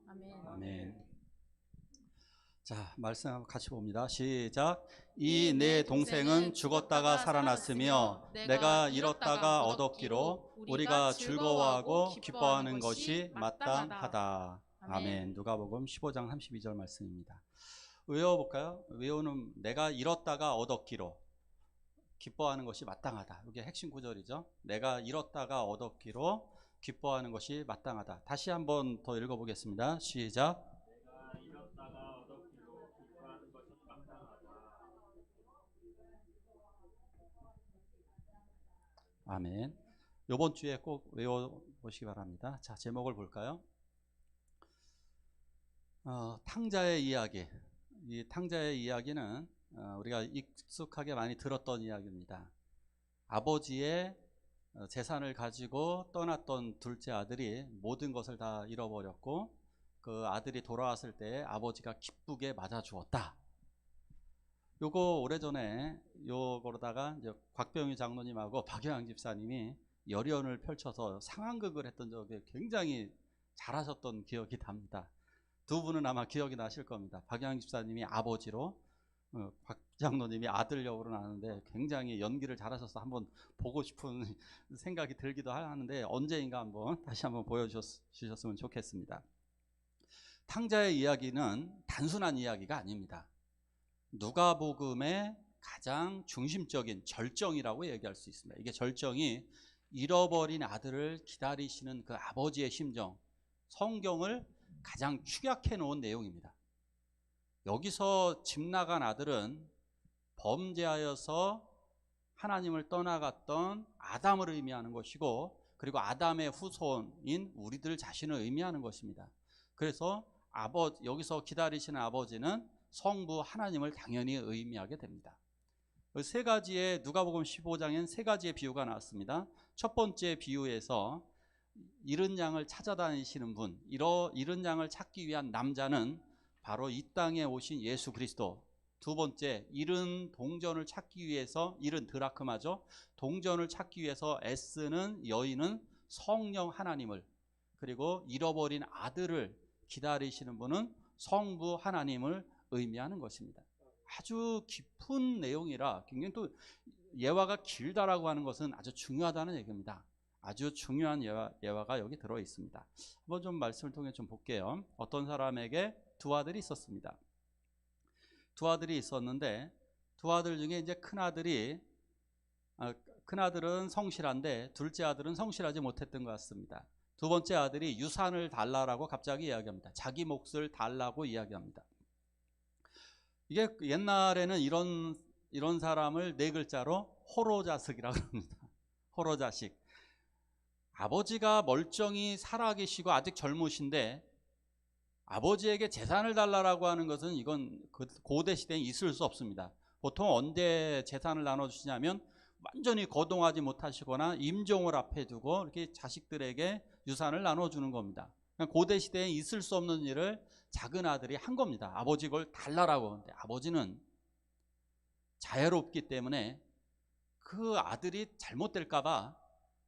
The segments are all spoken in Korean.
아멘. 아멘. 자, 말씀 같이 봅니다. 시작. 이 내 동생은 죽었다가 살아났으며 내가 잃었다가 얻었기로 우리가 즐거워하고 기뻐하는 것이 마땅하다. 아멘. 누가복음 15장 32절 말씀입니다. 외워볼까요? 외우는 내가 잃었다가 얻었기로 기뻐하는 것이 마땅하다. 이게 핵심 구절이죠. 내가 잃었다가 얻었기로 기뻐하는 것이 마땅하다. 다시 한번 더 읽어보겠습니다. 시작. 내가 잃었다가 얻었기로 기뻐하는 것이 마땅하다. 아멘. 이번 주에 꼭 외워보시기 바랍니다. 자, 제목을 볼까요? 탕자의 이야기. 이 탕자의 이야기는 우리가 익숙하게 많이 들었던 이야기입니다. 아버지의 재산을 가지고 떠났던 둘째 아들이 모든 것을 다 잃어버렸고 그 아들이 돌아왔을 때 아버지가 기쁘게 맞아 주었다. 요거 오래전에 요거로다가 이제 곽병희 장로님하고 박영양 집사님이 열연을 펼쳐서 상황극을 했던 적이 굉장히 잘하셨던 기억이 납니다. 두 분은 아마 기억이 나실 겁니다. 박영양 집사님이 아버지로 곽 장로님이 아들 역으로 나왔는데 굉장히 연기를 잘하셔서 한번 보고 싶은 생각이 들기도 하는데 언제인가 한번 다시 한번 보여주셨으면 좋겠습니다. 탕자의 이야기는 단순한 이야기가 아닙니다. 누가복음의 가장 중심적인 절정이라고 얘기할 수 있습니다. 이게 절정이 잃어버린 아들을 기다리시는 그 아버지의 심정, 성경을 가장 축약해 놓은 내용입니다. 여기서 집 나간 아들은 범죄하여서 하나님을 떠나갔던 아담을 의미하는 것이고 그리고 아담의 후손인 우리들 자신을 의미하는 것입니다. 그래서 여기서 기다리시는 아버지는 성부 하나님을 당연히 의미하게 됩니다. 세 가지의 누가복음 15장엔 세 가지의 비유가 나왔습니다. 첫 번째 비유에서 잃은 양을 찾아다니시는 분, 잃은 양을 찾기 위한 남자는 바로 이 땅에 오신 예수 그리스도. 두 번째, 잃은 동전을 찾기 위해서, 잃은 드라크마죠. 동전을 찾기 위해서 애쓰는 여인은 성령 하나님을, 그리고 잃어버린 아들을 기다리시는 분은 성부 하나님을 의미하는 것입니다. 아주 깊은 내용이라 굉장히 또 예화가 길다라고 하는 것은 아주 중요하다는 얘기입니다. 아주 중요한 예화가 여기 들어 있습니다. 한번 좀 말씀을 통해 좀 볼게요. 어떤 사람에게 두 아들이 있었습니다. 두 아들이 있었는데 두 아들 중에 이제 큰 아들은 성실한데 둘째 아들은 성실하지 못했던 것 같습니다. 두 번째 아들이 유산을 달라고 갑자기 이야기합니다. 자기 몫을 달라고 이야기합니다. 이게 옛날에는 이런 사람을 네 글자로 호로자식이라고 합니다. 호로자식. 아버지가 멀쩡히 살아계시고 아직 젊으신데 아버지에게 재산을 달라고 하는 것은 이건 고대 시대에 있을 수 없습니다. 보통 언제 재산을 나눠주시냐면 완전히 거동하지 못하시거나 임종을 앞에 두고 이렇게 자식들에게 유산을 나눠주는 겁니다. 고대 시대에 있을 수 없는 일을 작은 아들이 한 겁니다. 아버지 걸 달라고 하는데 아버지는 자애롭기 때문에 그 아들이 잘못될까봐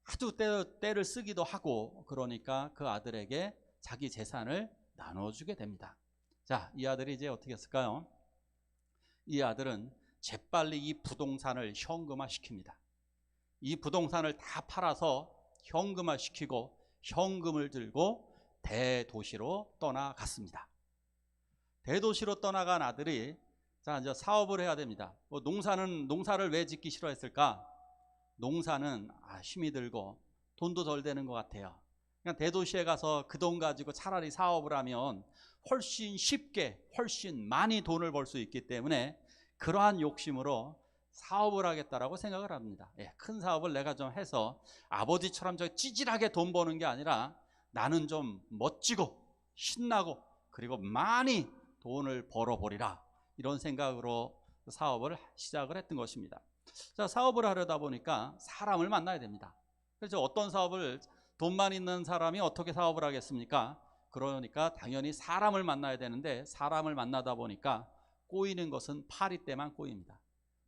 아주 때를 쓰기도 하고 그러니까 그 아들에게 자기 재산을 나눠주게 됩니다. 자, 이 아들이 이제 어떻게 했을까요? 이 아들은 재빨리 이 부동산을 현금화 시킵니다. 이 부동산을 다 팔아서 현금화 시키고 현금을 들고 대도시로 떠나갔습니다. 대도시로 떠나간 아들이 자, 이제 사업을 해야 됩니다. 농사를 왜 짓기 싫어했을까? 농사는 힘이 들고 돈도 덜 되는 것 같아요. 그냥 대도시에 가서 그 돈 가지고 차라리 사업을 하면 훨씬 쉽게 훨씬 많이 돈을 벌 수 있기 때문에 그러한 욕심으로 사업을 하겠다라고 생각을 합니다. 큰 사업을 내가 좀 해서 아버지처럼 저 찌질하게 돈 버는 게 아니라 나는 좀 멋지고 신나고 그리고 많이 돈을 벌어버리라, 이런 생각으로 사업을 시작을 했던 것입니다. 자, 사업을 하려다 보니까 사람을 만나야 됩니다. 그래서 어떤 사업을, 돈만 있는 사람이 어떻게 사업을 하겠습니까? 그러니까 당연히 사람을 만나야 되는데 사람을 만나다 보니까 꼬이는 것은 파리 때만 꼬입니다.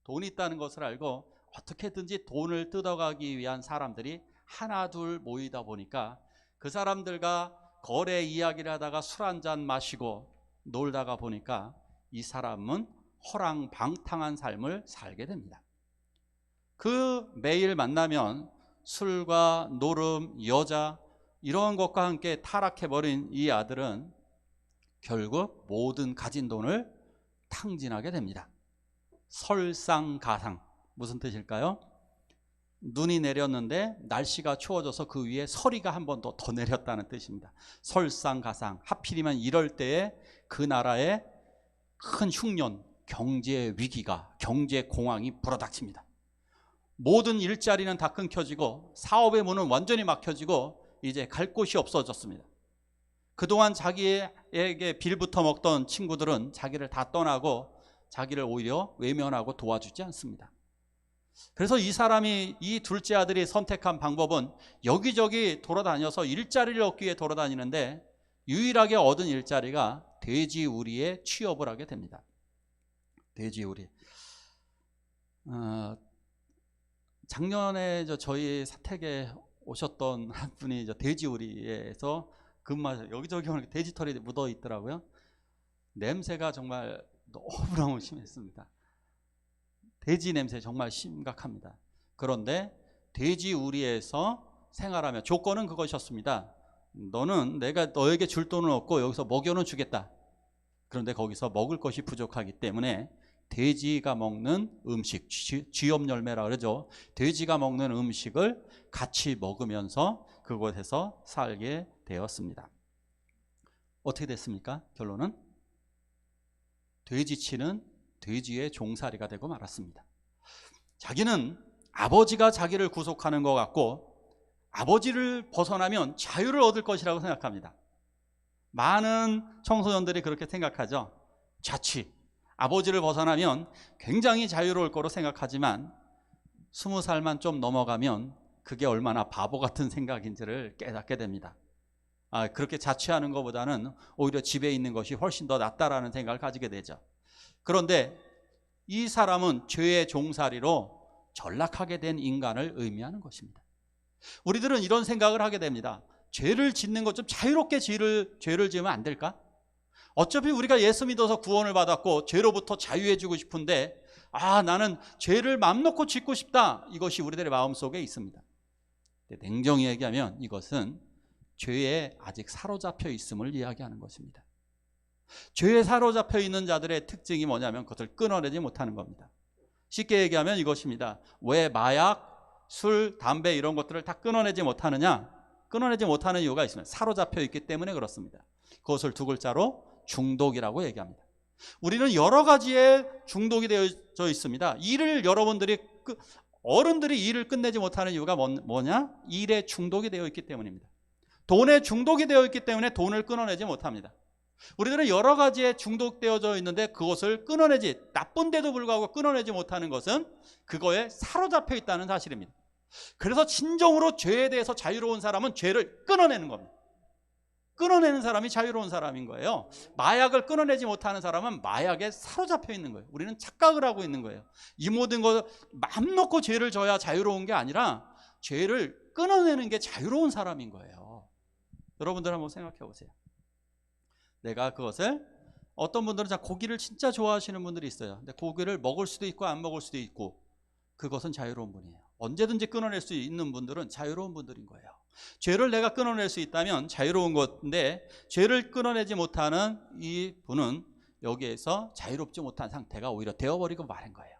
돈이 있다는 것을 알고 어떻게든지 돈을 뜯어가기 위한 사람들이 하나 둘 모이다 보니까 그 사람들과 거래 이야기를 하다가 술 한잔 마시고 놀다가 보니까 이 사람은 허랑방탕한 삶을 살게 됩니다. 그 매일 만나면 술과 노름, 여자 이런 것과 함께 타락해버린 이 아들은 결국 모든 가진 돈을 탕진하게 됩니다. 설상가상, 무슨 뜻일까요? 눈이 내렸는데 날씨가 추워져서 그 위에 서리가 한 번 더 내렸다는 뜻입니다. 설상가상. 하필이면 이럴 때에 그 나라에 큰 흉년, 경제 위기가, 경제 공황이 불어닥칩니다. 모든 일자리는 다 끊겨지고 사업의 문은 완전히 막혀지고 이제 갈 곳이 없어졌습니다. 그동안 자기에게 빌부터 먹던 친구들은 자기를 다 떠나고 자기를 오히려 외면하고 도와주지 않습니다. 그래서 이 사람이, 이 둘째 아들이 선택한 방법은 여기저기 돌아다녀서 일자리를 얻기 위해 돌아다니는데 유일하게 얻은 일자리가 돼지우리에 취업을 하게 됩니다. 돼지우리. 작년에 저희 사택에 오셨던 한 분이 돼지우리에서 근무하셔서 여기저기 돼지털이 묻어 있더라고요. 냄새가 정말 너무너무 심했습니다. 돼지 냄새 정말 심각합니다. 그런데 돼지우리에서 생활하며 조건은 그것이었습니다. 너는 내가 너에게 줄 돈은 없고 여기서 먹여는 주겠다. 그런데 거기서 먹을 것이 부족하기 때문에 돼지가 먹는 음식, 쥐염열매라 그러죠. 돼지가 먹는 음식을 같이 먹으면서 그곳에서 살게 되었습니다. 어떻게 됐습니까? 결론은 돼지치는 돼지의 종살이가 되고 말았습니다. 자기는 아버지가 자기를 구속하는 것 같고 아버지를 벗어나면 자유를 얻을 것이라고 생각합니다. 많은 청소년들이 그렇게 생각하죠. 자취, 아버지를 벗어나면 굉장히 자유로울 거로 생각하지만 20살만 좀 넘어가면 그게 얼마나 바보 같은 생각인지를 깨닫게 됩니다. 그렇게 자취하는 것보다는 오히려 집에 있는 것이 훨씬 더 낫다라는 생각을 가지게 되죠. 그런데 이 사람은 죄의 종살이로 전락하게 된 인간을 의미하는 것입니다. 우리들은 이런 생각을 하게 됩니다. 죄를 짓는 것 좀 자유롭게 죄를 지으면 안 될까? 어차피 우리가 예수 믿어서 구원을 받았고 죄로부터 자유해지고 싶은데 나는 죄를 맘 놓고 짓고 싶다. 이것이 우리들의 마음속에 있습니다. 냉정히 얘기하면 이것은 죄에 아직 사로잡혀 있음을 이야기하는 것입니다. 죄에 사로잡혀 있는 자들의 특징이 뭐냐면 그것을 끊어내지 못하는 겁니다. 쉽게 얘기하면 이것입니다. 왜 마약, 술, 담배 이런 것들을 다 끊어내지 못하느냐? 끊어내지 못하는 이유가 있습니다. 사로잡혀 있기 때문에 그렇습니다. 그것을 두 글자로 중독이라고 얘기합니다. 우리는 여러 가지의 중독이 되어져 있습니다. 어른들이 일을 끝내지 못하는 이유가 뭐냐? 일에 중독이 되어 있기 때문입니다. 돈에 중독이 되어 있기 때문에 돈을 끊어내지 못합니다. 우리들은 여러 가지에 중독되어져 있는데 그것을 나쁜데도 불구하고 끊어내지 못하는 것은 그거에 사로잡혀 있다는 사실입니다. 그래서 진정으로 죄에 대해서 자유로운 사람은 죄를 끊어내는 겁니다. 끊어내는 사람이 자유로운 사람인 거예요. 마약을 끊어내지 못하는 사람은 마약에 사로잡혀 있는 거예요. 우리는 착각을 하고 있는 거예요. 이 모든 것 맘 놓고 죄를 져야 자유로운 게 아니라 죄를 끊어내는 게 자유로운 사람인 거예요. 여러분들 한번 생각해 보세요. 내가 그것을, 어떤 분들은 고기를 진짜 좋아하시는 분들이 있어요. 근데 고기를 먹을 수도 있고 안 먹을 수도 있고, 그것은 자유로운 분이에요. 언제든지 끊어낼 수 있는 분들은 자유로운 분들인 거예요. 죄를 내가 끊어낼 수 있다면 자유로운 건데, 죄를 끊어내지 못하는 이 분은 여기에서 자유롭지 못한 상태가 오히려 되어버리고 마는 거예요.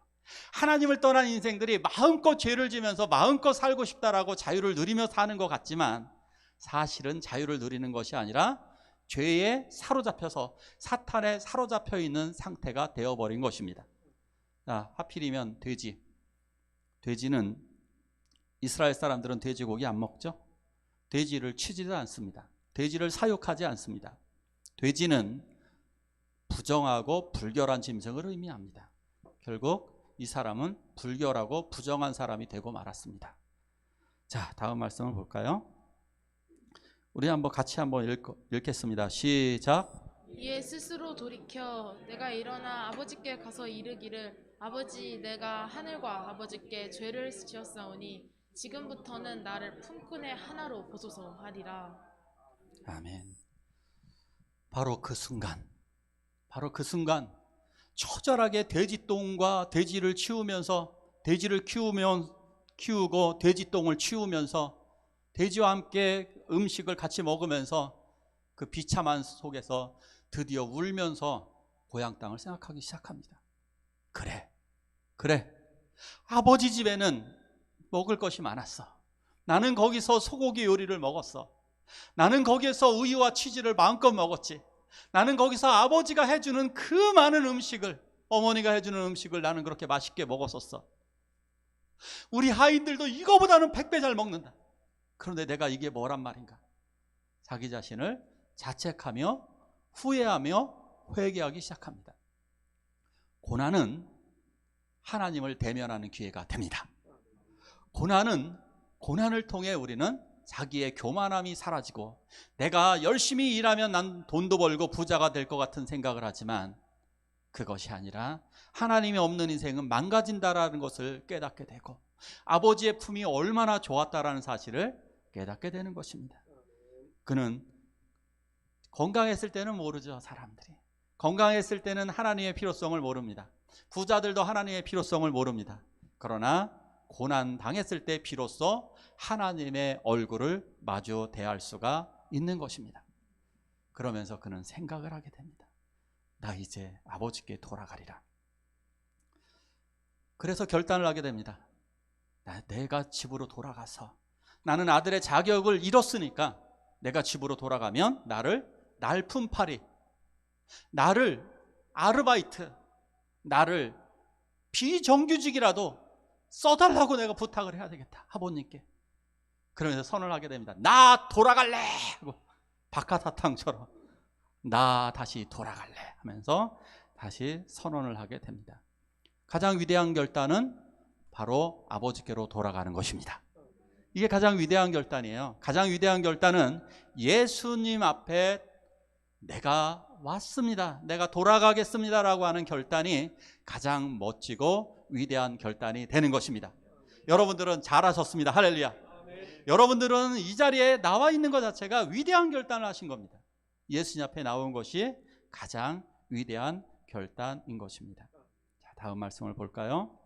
하나님을 떠난 인생들이 마음껏 죄를 지면서 마음껏 살고 싶다라고 자유를 누리며 사는 것 같지만 사실은 자유를 누리는 것이 아니라 죄에 사로잡혀서 사탄에 사로잡혀 있는 상태가 되어버린 것입니다. 하필이면 돼지는, 이스라엘 사람들은 돼지고기 안 먹죠? 돼지를 치지도 않습니다. 돼지를 사육하지 않습니다. 돼지는 부정하고 불결한 짐승을 의미합니다. 결국 이 사람은 불결하고 부정한 사람이 되고 말았습니다. 자, 다음 말씀을 볼까요? 우리 같이 한번 읽겠습니다. 시작. 이에 스스로 돌이켜 내가 일어나 아버지께 가서 이르기를, 아버지, 내가 하늘과 아버지께 죄를 지었사오니 지금부터는 나를 품꾼의 하나로 보소서 하리라. 아멘. 바로 그 순간 처절하게 돼지똥과 돼지를 치우면서 돼지를 키우고 돼지똥을 치우면서 돼지와 함께 음식을 같이 먹으면서 그 비참한 속에서 드디어 울면서 고향 땅을 생각하기 시작합니다. 그래. 아버지 집에는 먹을 것이 많았어. 나는 거기서 소고기 요리를 먹었어. 나는 거기에서 우유와 치즈를 마음껏 먹었지. 나는 거기서 아버지가 해주는 그 많은 음식을, 어머니가 해주는 음식을 나는 그렇게 맛있게 먹었었어. 우리 하인들도 이거보다는 100배 잘 먹는다. 그런데 내가 이게 뭐란 말인가? 자기 자신을 자책하며 후회하며 회개하기 시작합니다. 고난은 하나님을 대면하는 기회가 됩니다. 고난을 통해 우리는 자기의 교만함이 사라지고, 내가 열심히 일하면 난 돈도 벌고 부자가 될 것 같은 생각을 하지만 그것이 아니라 하나님이 없는 인생은 망가진다라는 것을 깨닫게 되고, 아버지의 품이 얼마나 좋았다라는 사실을 깨닫게 되는 것입니다. 그는 건강했을 때는 모르죠. 사람들이 건강했을 때는 하나님의 필요성을 모릅니다. 부자들도 하나님의 필요성을 모릅니다. 그러나 고난 당했을 때 비로소 하나님의 얼굴을 마주 대할 수가 있는 것입니다. 그러면서 그는 생각을 하게 됩니다. 나 이제 아버지께 돌아가리라. 그래서 결단을 하게 됩니다. 내가 집으로 돌아가서, 나는 아들의 자격을 잃었으니까 내가 집으로 돌아가면 나를 날품팔이, 나를 아르바이트, 나를 비정규직이라도 써달라고 내가 부탁을 해야 되겠다, 아버님께. 그러면서 선언을 하게 됩니다. 나 돌아갈래 하고, 박하사탕처럼 나 다시 돌아갈래 하면서 다시 선언을 하게 됩니다. 가장 위대한 결단은 바로 아버지께로 돌아가는 것입니다. 이게 가장 위대한 결단이에요. 가장 위대한 결단은 예수님 앞에 내가 왔습니다, 내가 돌아가겠습니다라고 하는 결단이 가장 멋지고 위대한 결단이 되는 것입니다. 여러분들은 잘하셨습니다. 할렐루야. 여러분들은 이 자리에 나와 있는 것 자체가 위대한 결단을 하신 겁니다. 예수님 앞에 나온 것이 가장 위대한 결단인 것입니다. 자, 다음 말씀을 볼까요?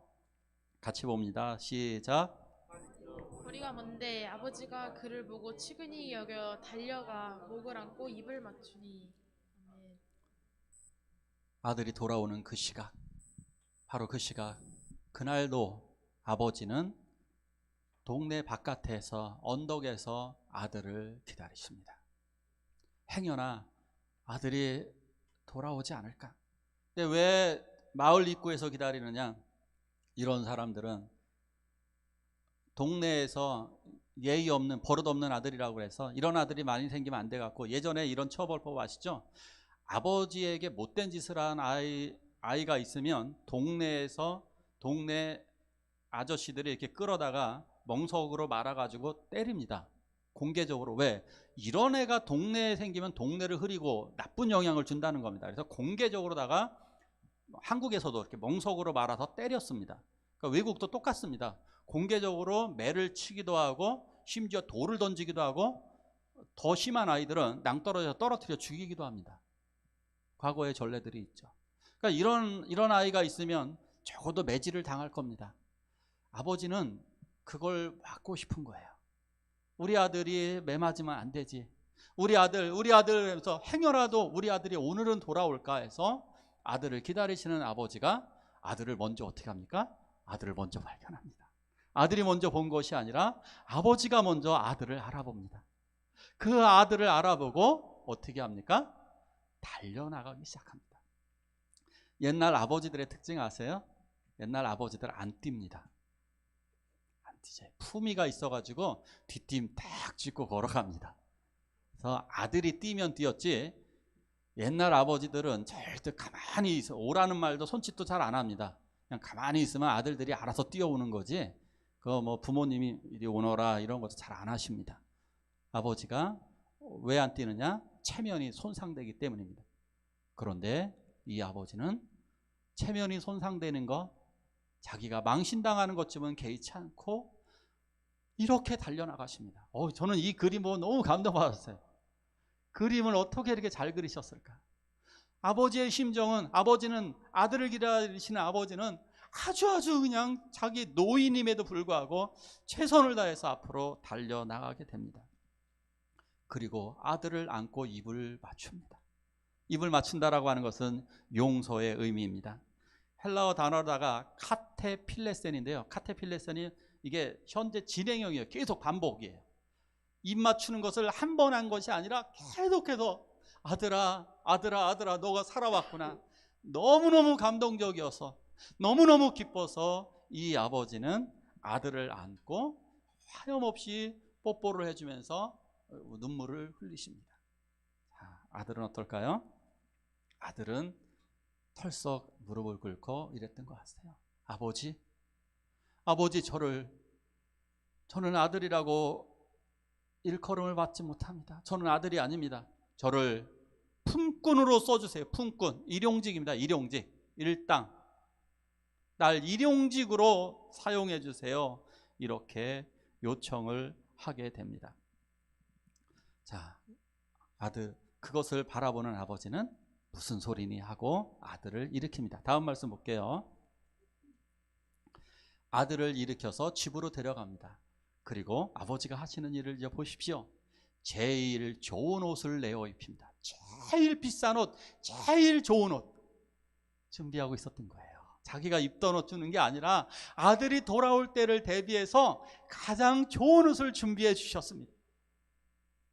같이 봅니다. 시작. 거리가 먼데 아버지가 그를 보고 측은히 여겨 달려가 목을 안고 입을 맞추니. 아멘. 아들이 돌아오는 그 시각, 바로 그 시각, 그날도 아버지는 동네 바깥에서, 언덕에서 아들을 기다리십니다. 행여나 아들이 돌아오지 않을까? 근데 왜 마을 입구에서 기다리느냐? 이런 사람들은 동네에서 예의 없는, 버릇 없는 아들이라고 해서 이런 아들이 많이 생기면 안 돼갖고, 예전에 이런 처벌법 아시죠? 아버지에게 못된 짓을 한 아이가 있으면 동네에서, 동네 아저씨들이 이렇게 끌어다가 멍석으로 말아가지고 때립니다. 공개적으로. 왜? 이런 애가 동네에 생기면 동네를 흐리고 나쁜 영향을 준다는 겁니다. 그래서 공개적으로다가 한국에서도 이렇게 멍석으로 말아서 때렸습니다. 그러니까 외국도 똑같습니다. 공개적으로 매를 치기도 하고, 심지어 돌을 던지기도 하고, 더 심한 아이들은 낭떠러져 떨어뜨려 죽이기도 합니다. 과거의 전례들이 있죠. 그러니까 이런 아이가 있으면 적어도 매질을 당할 겁니다. 아버지는 그걸 막고 싶은 거예요. 우리 아들이 매 맞으면 안 되지. 우리 아들 하면서 행여라도 우리 아들이 오늘은 돌아올까 해서 아들을 기다리시는 아버지가 아들을 먼저 어떻게 합니까? 아들을 먼저 발견합니다. 아들이 먼저 본 것이 아니라 아버지가 먼저 아들을 알아봅니다. 그 아들을 알아보고 어떻게 합니까? 달려나가기 시작합니다. 옛날 아버지들의 특징 아세요? 옛날 아버지들 안 뜁니다. 안 뛰죠. 품위가 있어가지고 뒷짐 딱 짚고 걸어갑니다. 그래서 아들이 뛰면 뛰었지, 옛날 아버지들은 절대 가만히 있어, 오라는 말도 손짓도 잘 안 합니다. 그냥 가만히 있으면 아들들이 알아서 뛰어오는 거지, 그거 뭐 부모님이 이리 오너라 이런 것도 잘 안 하십니다. 아버지가 왜 안 뛰느냐? 체면이 손상되기 때문입니다. 그런데 이 아버지는 체면이 손상되는 거, 자기가 망신당하는 것쯤은 개의치 않고 이렇게 달려나가십니다. 저는 이 그림 보고 너무 감동받았어요. 그림을 어떻게 이렇게 잘 그리셨을까? 아버지의 심정은, 아버지는, 아들을 기다리시는 아버지는 아주 그냥 자기 노인임에도 불구하고 최선을 다해서 앞으로 달려나가게 됩니다. 그리고 아들을 안고 입을 맞춥니다. 입을 맞춘다라고 하는 것은 용서의 의미입니다. 헬라어 단어다가 카테필레센인데요. 카테필레센이 이게 현재 진행형이에요. 계속 반복이에요. 입 맞추는 것을 한 번 한 것이 아니라 계속해서 아들아 너가 살아왔구나. 너무너무 감동적이어서 너무너무 기뻐서 이 아버지는 아들을 안고 하염없이 뽀뽀를 해주면서 눈물을 흘리십니다. 자, 아들은 어떨까요? 아들은 털썩 무릎을 꿇고 이랬던 것 같아요. 아버지 저는 아들이라고 일컬음을 받지 못합니다. 저는 아들이 아닙니다. 저를 품꾼으로 써주세요. 품꾼, 일용직입니다. 일용직, 일당. 날 일용직으로 사용해 주세요. 이렇게 요청을 하게 됩니다. 자, 아들, 그것을 바라보는 아버지는 무슨 소리니 하고 아들을 일으킵니다. 다음 말씀 볼게요. 아들을 일으켜서 집으로 데려갑니다. 그리고 아버지가 하시는 일을 이제 보십시오. 제일 좋은 옷을 내어 입힙니다. 제일 비싼 옷, 제일 좋은 옷 준비하고 있었던 거예요. 자기가 입던 옷 주는 게 아니라 아들이 돌아올 때를 대비해서 가장 좋은 옷을 준비해 주셨습니다.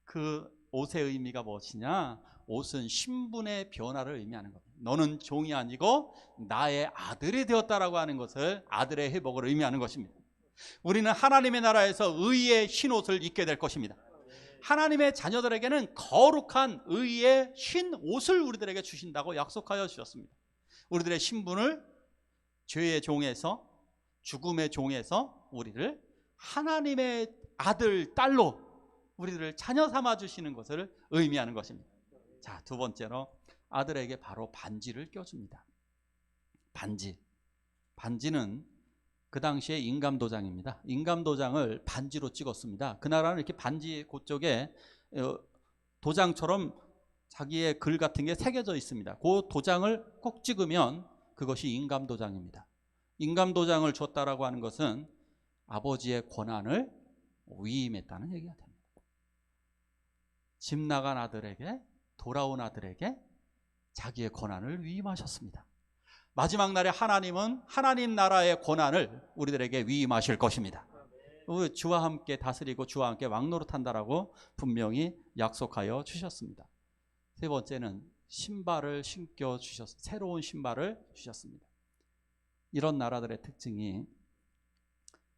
그 옷의 의미가 무엇이냐? 옷은 신분의 변화를 의미하는 겁니다. 너는 종이 아니고 나의 아들이 되었다라고 하는 것을, 아들의 회복을 의미하는 것입니다. 우리는 하나님의 나라에서 의의 흰 옷을 입게 될 것입니다. 하나님의 자녀들에게는 거룩한 의의 흰 옷을 우리들에게 주신다고 약속하여 주셨습니다. 우리들의 신분을 죄의 종에서, 죽음의 종에서 우리를 하나님의 아들, 딸로 우리들을 자녀 삼아 주시는 것을 의미하는 것입니다. 자, 두 번째로 아들에게 바로 반지를 껴줍니다. 반지는 그 당시에 임감도장입니다. 임감도장을 반지로 찍었습니다. 그 나라는 이렇게 반지 그쪽에 도장처럼 자기의 글 같은 게 새겨져 있습니다. 그 도장을 꼭 찍으면 그것이 임감도장입니다. 임감도장을 줬다라고 하는 것은 아버지의 권한을 위임했다는 얘기가 됩니다. 집 나간 아들에게, 돌아온 아들에게 자기의 권한을 위임하셨습니다. 마지막 날에 하나님은 하나님 나라의 권한을 우리들에게 위임하실 것입니다. 주와 함께 다스리고 주와 함께 왕노릇한다라고 분명히 약속하여 주셨습니다. 세 번째는 신발을 신겨 주셨습니다. 새로운 신발을 주셨습니다. 이런 나라들의 특징이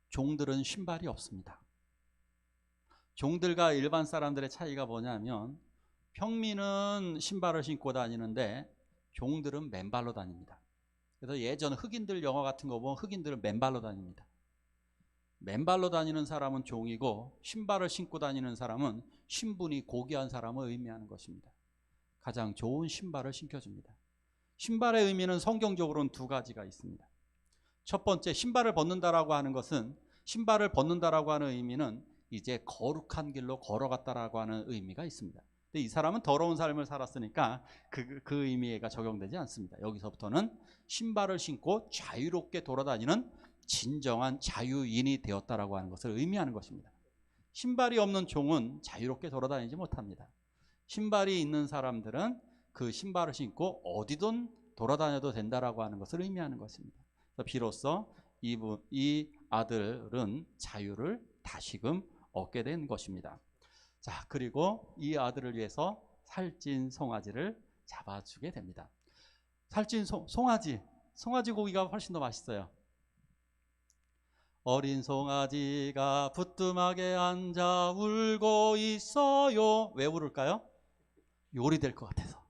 종들은 신발이 없습니다. 종들과 일반 사람들의 차이가 뭐냐면 평민은 신발을 신고 다니는데 종들은 맨발로 다닙니다. 그래서 예전 흑인들 영화 같은 거 보면 흑인들은 맨발로 다닙니다. 맨발로 다니는 사람은 종이고 신발을 신고 다니는 사람은 신분이 고귀한 사람을 의미하는 것입니다. 가장 좋은 신발을 신겨줍니다. 신발의 의미는 성경적으로는 두 가지가 있습니다. 첫 번째, 신발을 벗는다라고 하는 것은, 신발을 벗는다라고 하는 의미는 이제 거룩한 길로 걸어갔다라고 하는 의미가 있습니다. 근데 이 사람은 더러운 삶을 살았으니까 그 의미가 적용되지 않습니다. 여기서부터는 신발을 신고 자유롭게 돌아다니는 진정한 자유인이 되었다라고 하는 것을 의미하는 것입니다. 신발이 없는 종은 자유롭게 돌아다니지 못합니다. 신발이 있는 사람들은 그 신발을 신고 어디든 돌아다녀도 된다라고 하는 것을 의미하는 것입니다. 그래서 비로소 이 아들은 자유를 다시금 얻게 된 것입니다. 자, 그리고 이 아들을 위해서 살찐 송아지를 잡아주게 됩니다. 살찐 송아지 고기가 훨씬 더 맛있어요. 어린 송아지가 부뚜막에 앉아 울고 있어요. 왜 울을까요? 요리될 것 같아서.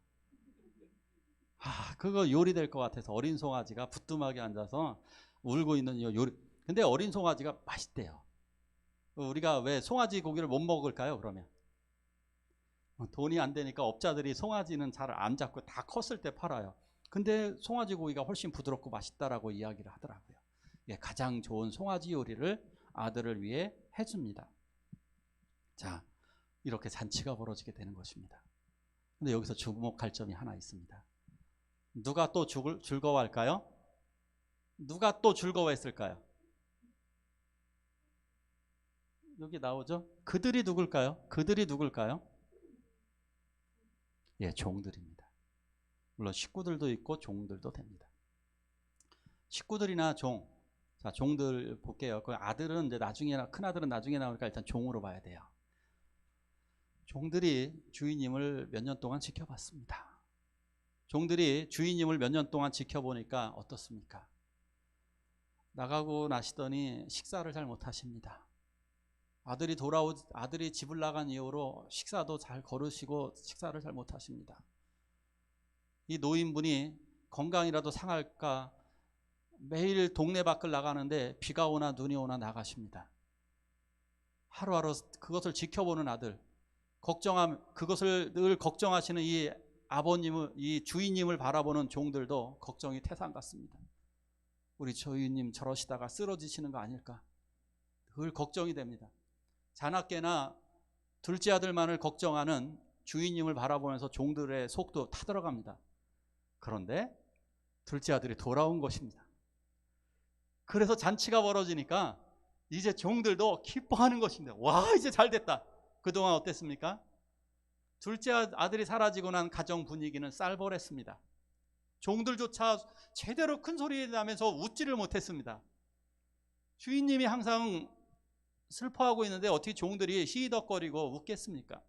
그거 요리될 것 같아서 어린 송아지가 부뚜막에 앉아서 울고 있는 요리. 근데 어린 송아지가 맛있대요. 우리가 왜 송아지 고기를 못 먹을까요? 그러면 돈이 안 되니까 업자들이 송아지는 잘 안 잡고 다 컸을 때 팔아요. 근데 송아지 고기가 훨씬 부드럽고 맛있다라고 이야기를 하더라고요. 가장 좋은 송아지 요리를 아들을 위해 해줍니다. 자, 이렇게 잔치가 벌어지게 되는 것입니다. 근데 여기서 주목할 점이 하나 있습니다. 누가 또 즐거워할까요? 누가 또 즐거워했을까요? 여기 나오죠? 그들이 누굴까요? 그들이 누굴까요? 예, 종들입니다. 물론 식구들도 있고 종들도 됩니다. 식구들이나 종, 자, 종들 볼게요. 그 아들은 이제 나중에, 큰 아들은 나중에 나오니까 일단 종으로 봐야 돼요. 종들이 주인님을 몇 년 동안 지켜봤습니다. 종들이 주인님을 몇 년 동안 지켜보니까 어떻습니까? 나가고 나시더니 식사를 잘 못하십니다. 아들이 집을 나간 이후로 식사도 잘 거르시고 식사를 잘 못하십니다. 이 노인분이 건강이라도 상할까 매일 동네 밖을 나가는데 비가 오나 눈이 오나 나가십니다. 하루하루 그것을 지켜보는 아들, 그것을 늘 걱정하시는 이 아버님을, 이 주인님을 바라보는 종들도 걱정이 태산 같습니다. 우리 주인님 저러시다가 쓰러지시는 거 아닐까? 늘 걱정이 됩니다. 자나깨나 둘째 아들만을 걱정하는 주인님을 바라보면서 종들의 속도 타들어갑니다. 그런데 둘째 아들이 돌아온 것입니다. 그래서 잔치가 벌어지니까 이제 종들도 기뻐하는 것입니다. 와, 이제 잘 됐다. 그동안 어땠습니까? 둘째 아들이 사라지고 난 가정 분위기는 쌀벌했습니다. 종들조차 제대로 큰 소리 나면서 웃지를 못했습니다. 주인님이 항상 슬퍼하고 있는데 어떻게 종들이 히덕거리고 웃겠습니까?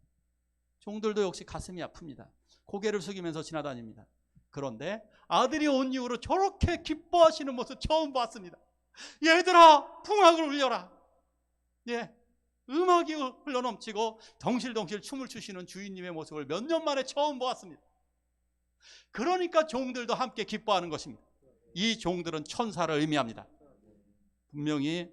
종들도 역시 가슴이 아픕니다. 고개를 숙이면서 지나다닙니다. 그런데 아들이 온 이후로 저렇게 기뻐하시는 모습 처음 봤습니다. 얘들아, 풍악을 울려라. 예, 음악이 흘러넘치고 덩실덩실 춤을 추시는 주인님의 모습을 몇 년 만에 처음 보았습니다. 그러니까 종들도 함께 기뻐하는 것입니다. 이 종들은 천사를 의미합니다. 분명히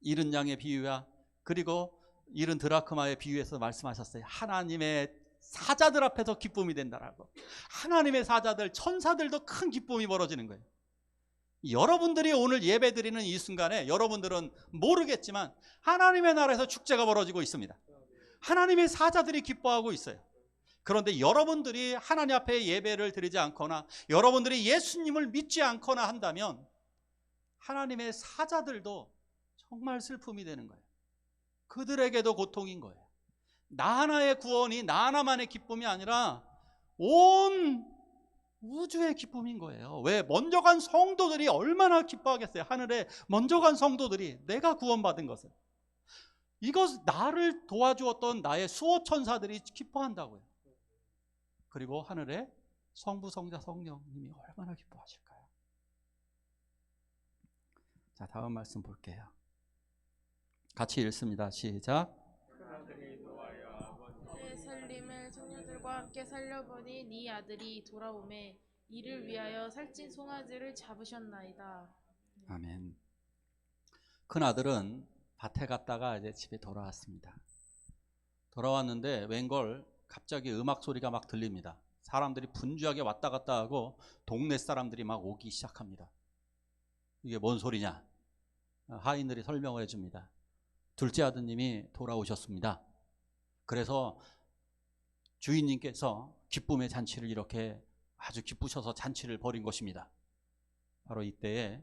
잃은 양의 비유야, 그리고 잃은 드라크마의 비유에서 말씀하셨어요. 하나님의 사자들 앞에서 기쁨이 된다라고. 하나님의 사자들, 천사들도 큰 기쁨이 벌어지는 거예요. 여러분들이 오늘 예배드리는 이 순간에 여러분들은 모르겠지만 하나님의 나라에서 축제가 벌어지고 있습니다. 하나님의 사자들이 기뻐하고 있어요. 그런데 여러분들이 하나님 앞에 예배를 드리지 않거나 여러분들이 예수님을 믿지 않거나 한다면 하나님의 사자들도 정말 슬픔이 되는 거예요. 그들에게도 고통인 거예요. 나 하나의 구원이 나 하나만의 기쁨이 아니라 온 우주의 기쁨인 거예요. 왜? 먼저 간 성도들이 얼마나 기뻐하겠어요. 하늘에 먼저 간 성도들이 내가 구원받은 것을. 이것 나를 도와주었던 나의 수호 천사들이 기뻐한다고요. 그리고 하늘에 성부, 성자, 성령님이 얼마나 기뻐하실까요? 자, 다음 말씀 볼게요. 같이 읽습니다. 시작. 내 살림을 청년들과 함께 살려보니 네 아들이 돌아오매 이를 위하여 살찐 송아지를 잡으셨나이다. 아멘. 큰 아들은 밭에 갔다가 이제 집에 돌아왔습니다. 돌아왔는데 웬걸 갑자기 음악 소리가 막 들립니다. 사람들이 분주하게 왔다 갔다 하고 동네 사람들이 막 오기 시작합니다. 이게 뭔 소리냐? 하인들이 설명을 해줍니다. 둘째 아드님이 돌아오셨습니다. 그래서 주인님께서 기쁨의 잔치를 이렇게 아주 기쁘셔서 잔치를 벌인 것입니다. 바로 이때에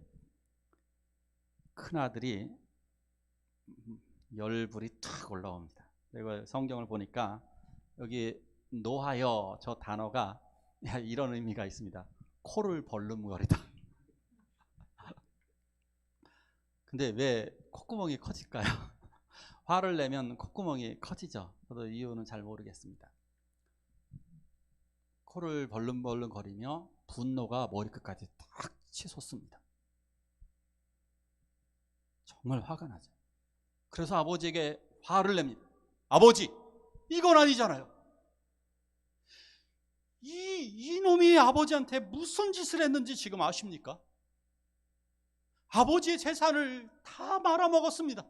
큰아들이 열불이 탁 올라옵니다. 그리고 성경을 보니까 여기 노하여 저 단어가 이런 의미가 있습니다. 코를 벌름거리다. 근데 왜 콧구멍이 커질까요? 화를 내면 콧구멍이 커지죠. 저도 이유는 잘 모르겠습니다. 코를 벌름벌름 거리며 분노가 머리끝까지 딱 치솟습니다. 정말 화가 나죠. 그래서 아버지에게 화를 냅니다. 아버지, 이건 아니잖아요. 이놈이 아버지한테 무슨 짓을 했는지 지금 아십니까? 아버지의 재산을 다 말아먹었습니다.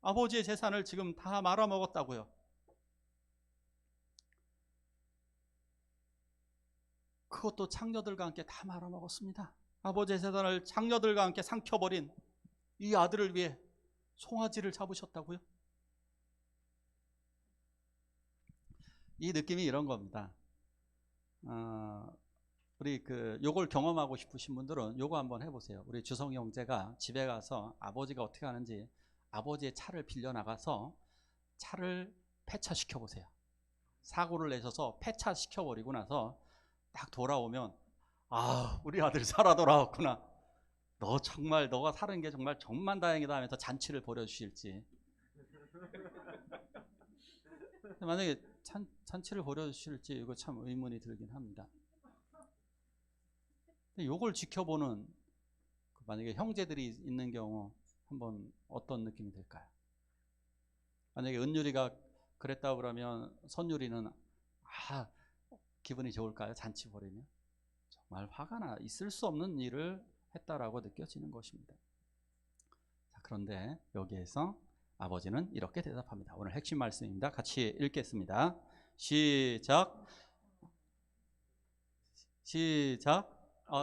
아버지의 재산을 지금 다 말아먹었다고요. 그것도 창녀들과 함께 다 말아먹었습니다. 아버지의 재산을 창녀들과 함께 삼켜버린 이 아들을 위해 송아지를 잡으셨다고요? 이 느낌이 이런 겁니다. 우리 요걸 경험하고 싶으신 분들은 요거 한번 해보세요. 우리 주성이 형제가 집에 가서 아버지가 어떻게 하는지 아버지의 차를 빌려 나가서 차를 폐차시켜 보세요. 사고를 내셔서 폐차시켜 버리고 나서 딱 돌아오면, 아, 우리 아들 살아 돌아왔구나. 너 정말 너가 사는 게 정말 천만다행이다 하면서 잔치를 벌여주실지. 만약에 잔치를 벌여주실지 이거 참 의문이 들긴 합니다. 요걸 지켜보는 만약에 형제들이 있는 경우 한번 어떤 느낌이 들까요? 만약에 은율이가 그랬다고 그러면 선율이는 기분이 좋을까요? 잔치 벌이면 정말 화가 나 있을 수 없는 일을 했다라고 느껴지는 것입니다. 자, 그런데 여기에서 아버지는 이렇게 대답합니다. 오늘 핵심 말씀입니다. 같이 읽겠습니다. 시작.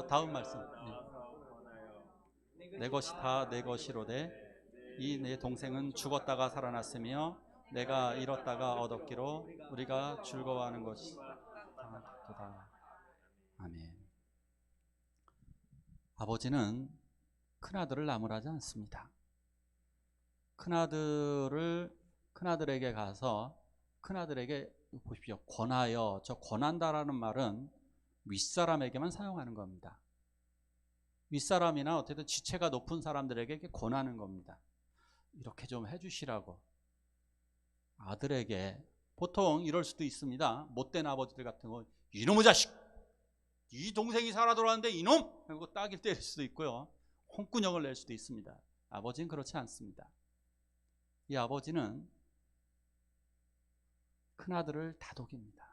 다음 말씀. 내 것이 다 내 것이로되 이 내 동생은 죽었다가 살아났으며 내가 잃었다가 얻었기로 우리가 즐거워하는 것이 다다. 아멘. 아버지는 큰아들을 나무라지 않습니다. 큰아들에게 가서 큰아들에게 보십시오. 권하여, 저 권한다라는 말은 윗사람에게만 사용하는 겁니다. 윗사람이나 어쨌든 지체가 높은 사람들에게 권하는 겁니다. 이렇게 좀 해주시라고. 아들에게 보통 이럴 수도 있습니다. 못된 아버지들 같은 거, 이놈의 자식, 이 동생이 살아 돌아왔는데 이놈! 하고 따귀를 때릴 수도 있고요. 홍군형을 낼 수도 있습니다. 아버지는 그렇지 않습니다. 이 아버지는 큰아들을 다독입니다.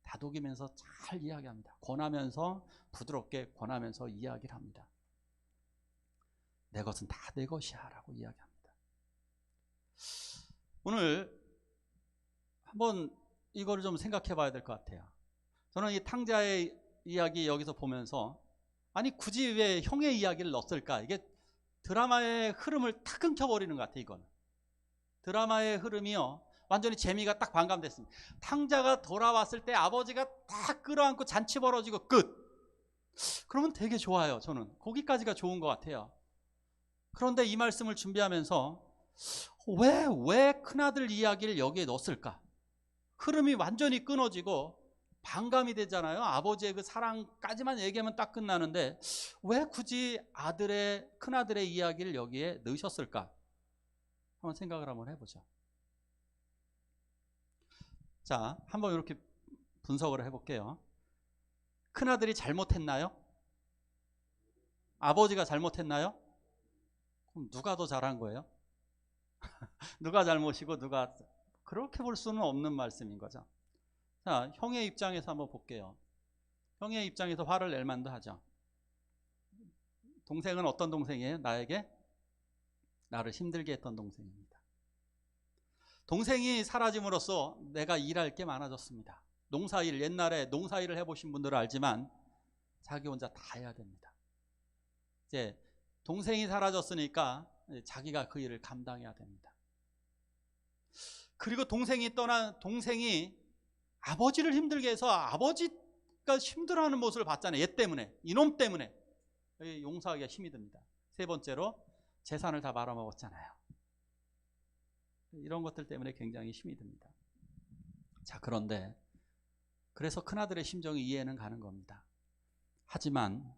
다독이면서 잘 이야기합니다. 권하면서 부드럽게 권하면서 이야기를 합니다. 내 것은 다 내 것이야 라고 이야기합니다. 오늘 한번 이거를 좀 생각해 봐야 될 것 같아요. 저는 이 탕자의 이야기 여기서 보면서 아니 굳이 왜 형의 이야기를 넣었을까? 이게 드라마의 흐름을 탁 끊겨버리는 것 같아요. 이거는 드라마의 흐름이요 완전히 재미가 딱 반감됐습니다. 탕자가 돌아왔을 때 아버지가 딱 끌어안고 잔치 벌어지고 끝. 그러면 되게 좋아요. 저는 거기까지가 좋은 것 같아요. 그런데 이 말씀을 준비하면서 왜 큰아들 이야기를 여기에 넣었을까? 흐름이 완전히 끊어지고 반감이 되잖아요. 아버지의 그 사랑까지만 얘기하면 딱 끝나는데 왜 굳이 큰아들의 이야기를 여기에 넣으셨을까? 한번 생각을 한번 해보죠. 자, 한번 이렇게 분석을 해볼게요. 큰아들이 잘못했나요? 아버지가 잘못했나요? 그럼 누가 더 잘한 거예요? 누가 잘못이고 누가, 그렇게 볼 수는 없는 말씀인 거죠. 자, 형의 입장에서 한번 볼게요. 형의 입장에서 화를 낼 만도 하죠. 동생은 어떤 동생이에요? 나를 힘들게 했던 동생입니다. 동생이 사라짐으로써 내가 일할 게 많아졌습니다. 농사일, 옛날에 농사일을 해보신 분들은 알지만 자기 혼자 다 해야 됩니다. 이제 동생이 사라졌으니까 자기가 그 일을 감당해야 됩니다. 그리고 동생이 아버지를 힘들게 해서 아버지가 힘들어하는 모습을 봤잖아요. 얘 때문에, 이놈 때문에. 용서하기가 힘이 듭니다. 세 번째로 재산을 다 말아먹었잖아요. 이런 것들 때문에 굉장히 힘이 듭니다. 자, 그런데 그래서 큰아들의 심정이 이해는 가는 겁니다. 하지만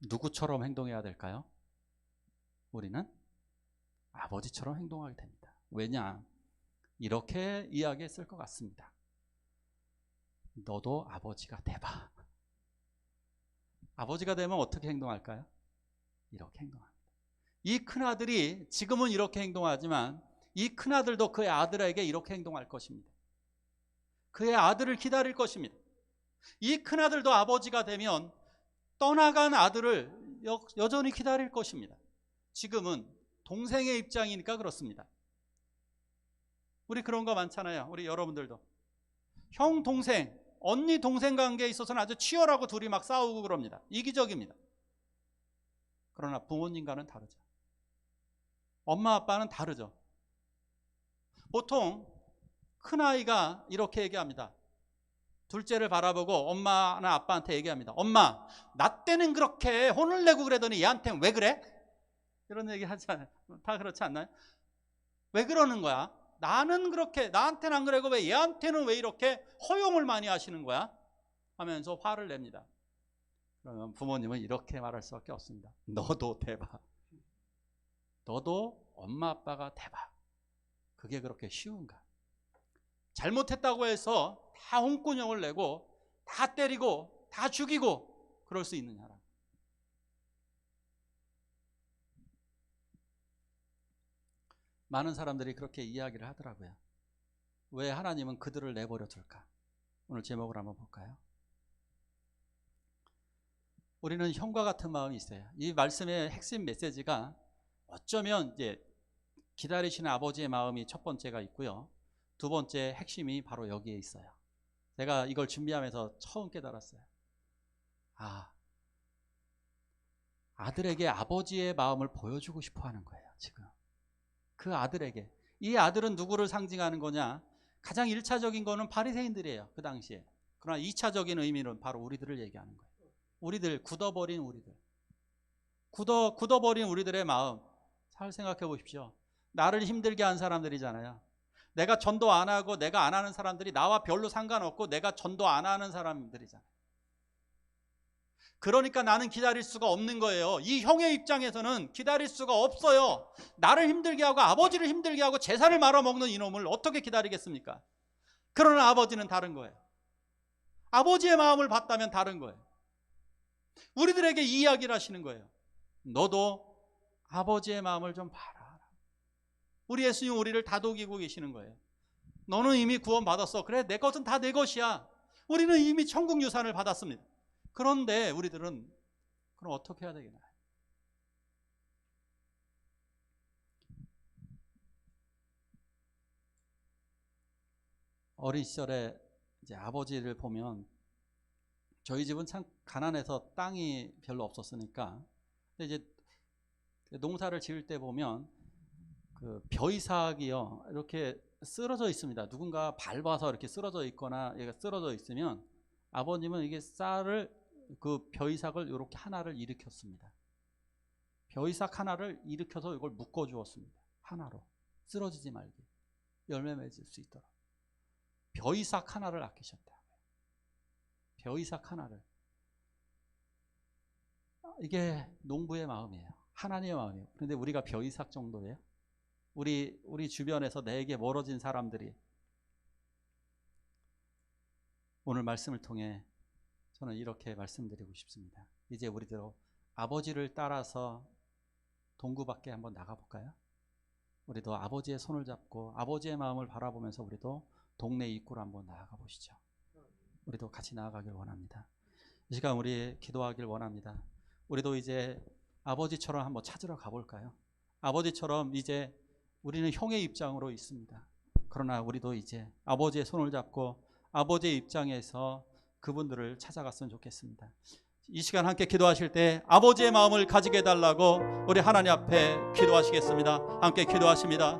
누구처럼 행동해야 될까요? 우리는 아버지처럼 행동하게 됩니다. 왜냐? 이렇게 이야기했을 것 같습니다. 너도 아버지가 돼봐. 아버지가 되면 어떻게 행동할까요? 이렇게 행동합니다. 이 큰아들이 지금은 이렇게 행동하지만 이 큰아들도 그의 아들에게 이렇게 행동할 것입니다. 그의 아들을 기다릴 것입니다. 이 큰아들도 아버지가 되면 떠나간 아들을 여전히 기다릴 것입니다. 지금은 동생의 입장이니까 그렇습니다. 우리 그런 거 많잖아요. 우리 여러분들도 형 동생, 언니 동생 관계에 있어서는 아주 치열하고 둘이 막 싸우고 그럽니다. 이기적입니다. 그러나 부모님과는 다르죠. 엄마 아빠는 다르죠. 보통 큰아이가 이렇게 얘기합니다. 둘째를 바라보고 엄마나 아빠한테 얘기합니다. 엄마, 나 때는 그렇게 혼을 내고 그러더니 얘한테는 왜 그래? 이런 얘기 하잖아요. 다 그렇지 않나요? 왜 그러는 거야? 나는 그렇게, 나한테는 안 그러고 왜 얘한테는 왜 이렇게 허용을 많이 하시는 거야? 하면서 화를 냅니다. 그러면 부모님은 이렇게 말할 수밖에 없습니다. 너도 대봐. 너도 엄마 아빠가 대봐. 그게 그렇게 쉬운가? 잘못했다고 해서 다 홍군형을 내고 다 때리고 다 죽이고 그럴 수 있느냐라. 많은 사람들이 그렇게 이야기를 하더라고요. 왜 하나님은 그들을 내버려 둘까? 오늘 제목을 한번 볼까요? 우리는 형과 같은 마음이 있어요. 이 말씀의 핵심 메시지가 어쩌면 이제 기다리시는 아버지의 마음이 첫 번째가 있고요. 두 번째 핵심이 바로 여기에 있어요. 제가 이걸 준비하면서 처음 깨달았어요. 아들에게 아버지의 마음을 보여주고 싶어 하는 거예요, 지금. 그 아들에게. 이 아들은 누구를 상징하는 거냐? 가장 1차적인 거는 바리새인들이에요, 그 당시에. 그러나 2차적인 의미는 바로 우리들을 얘기하는 거예요. 우리들, 굳어버린 우리들. 굳어버린 우리들의 마음. 잘 생각해 보십시오. 나를 힘들게 한 사람들이잖아요. 내가 전도 안 하고 내가 안 하는 사람들이 나와 별로 상관없고 내가 전도 안 하는 사람들이잖아요. 그러니까 나는 기다릴 수가 없는 거예요. 이 형의 입장에서는 기다릴 수가 없어요. 나를 힘들게 하고 아버지를 힘들게 하고 재산을 말아먹는 이놈을 어떻게 기다리겠습니까? 그러나 아버지는 다른 거예요. 아버지의 마음을 봤다면 다른 거예요. 우리들에게 이 이야기를 하시는 거예요. 너도 아버지의 마음을 좀 봐라. 우리 예수님 우리를 다독이고 계시는 거예요. 너는 이미 구원받았어. 그래, 내 것은 다 내 것이야. 우리는 이미 천국 유산을 받았습니다. 그런데 우리들은 그럼 어떻게 해야 되겠나? 어린 시절에 이제 아버지를 보면 저희 집은 참 가난해서 땅이 별로 없었으니까 근데 이제 농사를 지을 때 보면 그 벼이삭이요 이렇게 쓰러져 있습니다. 누군가 밟아서 이렇게 쓰러져 있거나 얘가 쓰러져 있으면 아버님은 이게 쌀을 그 벼이삭을 이렇게 하나를 일으켰습니다. 벼이삭 하나를 일으켜서 이걸 묶어 주었습니다. 하나로 쓰러지지 말게 열매 맺을 수 있도록 벼이삭 하나를 아끼셨다. 벼이삭 하나를. 이게 농부의 마음이에요. 하나님의 마음이에요. 그런데 우리가 벼이삭 정도예요? 우리 주변에서 내게 멀어진 사람들이 오늘 말씀을 통해 저는 이렇게 말씀드리고 싶습니다. 이제 우리도 아버지를 따라서 동구 밖에 한번 나가볼까요? 우리도 아버지의 손을 잡고 아버지의 마음을 바라보면서 우리도 동네 입구로 한번 나아가 보시죠. 우리도 같이 나아가길 원합니다. 이 시간 우리 기도하길 원합니다. 우리도 이제 아버지처럼 한번 찾으러 가볼까요? 아버지처럼 이제 우리는 형의 입장으로 있습니다. 그러나 우리도 이제 아버지의 손을 잡고 아버지의 입장에서 그분들을 찾아갔으면 좋겠습니다. 이 시간 함께 기도하실 때 아버지의 마음을 가지게 해달라고 우리 하나님 앞에 기도하시겠습니다. 함께 기도하십니다.